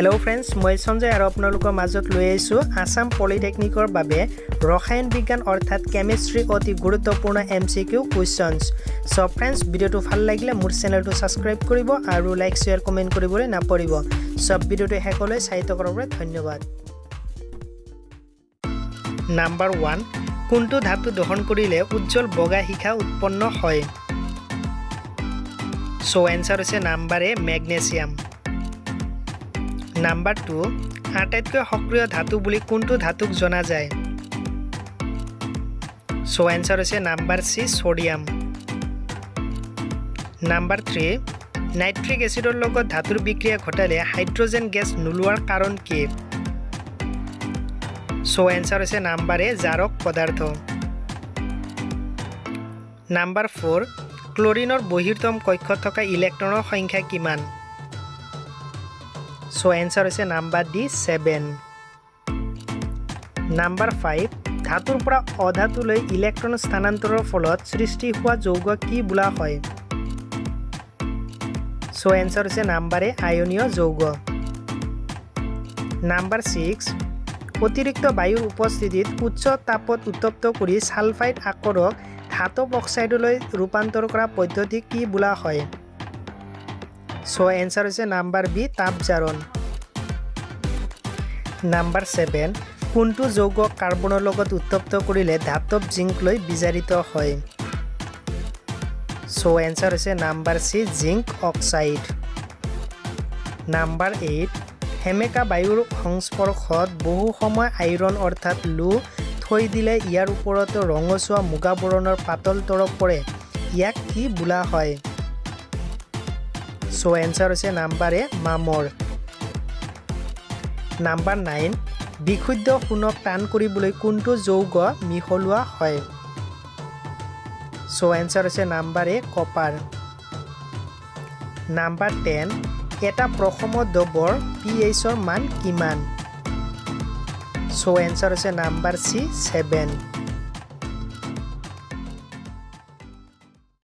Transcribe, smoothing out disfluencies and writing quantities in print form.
Hello friends, মই সঞ্জয় আৰু আপোনালোকৰ মাজত লৈ আহিছো আসাম পলিটেকনিকৰ বাবে ৰসায়ন বিজ্ঞান অৰ্থাৎ কেমিষ্ট্ৰি অতি গুৰুত্বপূৰ্ণ MCQ questions. So friends, ভিডিওটো ভাল লাগিলে মোৰ চেনেলটো সাবস্ক্ৰাইব কৰিব আৰু লাইক শেয়াৰ কমেন্ট কৰিবলৈ নাপাহৰিব. সব ভিডিওটো শেষলৈ চাই থকাৰ বাবে ধন্যবাদ. Number 1, কোনটো ধাতু দহন কৰিলে উজ্জ্বল বগা শিখা উৎপন্ন হয়? So answer হৈছে number A, magnesium. Number 2, আটাইতকৈ সক্ৰিয় ধাতু বুলি কোনটো ধাতুক জনা যায়? So answer হৈছে number C, sodium. Number 3, nitric এচিডৰ লগত ধাতুৰ বিক্ৰিয়া ঘটালে হাইড্ৰজেন গেছ নোলোৱাৰ কাৰণ কি? So answer হৈছে number A, জাৰক পদাৰ্থ. Number 4, ক্লোৰিনৰ বহিৰ্তম কক্ষত থকা ইলেক্ট্ৰনৰ সংখ্যা কিমান? So answer হৈছে number D, 7. Number 5, ধাতুৰ পৰা অধাতুলৈ ইলেক্ট্ৰন স্থানান্তৰৰ ফলত সৃষ্টি হোৱা যৌগ কি বোলা হয়? So answer হৈছে number A, আয়নীয় যৌগ. Number 6, অতিৰিক্ত বায়ুৰ উপস্থিতিত উচ্চ তাপত উত্তপ্ত কৰি সালফাইড আকৰক ধাতব অক্সাইডলৈ ৰূপান্তৰ কৰা পদ্ধতি কি বোলা হয়? So answer হৈছে number B, তাপজাৰণ. Number 7, কোনটো যৌগ কাৰ্বনৰ লগত উত্তপ্ত কৰিলে ধাতব জিংক লৈ বিজাৰিত হয়? So answer হৈছে number C, zinc oxide. Number 8, হেমেকা বায়ুৰ সংস্পৰ্শত বহু সময় আইৰণ অৰ্থাৎ লো থৈ দিলে ইয়াৰ ওপৰত ৰঙচুৱা মুগা বৰণৰ পাতল তৰপ পৰে, ইয়াক কি বোলা হয়? So answer হৈছে number A, মামৰ. Number 9, বিশুদ্ধ সোণক টান কৰিবলৈ কোনটো যৌগ মিহলোৱা হয়? So answer হৈছে number A, কপাৰ. Number 10, এটা প্ৰসম দ্ৰৱৰ pH ৰ মান কিমান? So answer হৈছে number C, 7.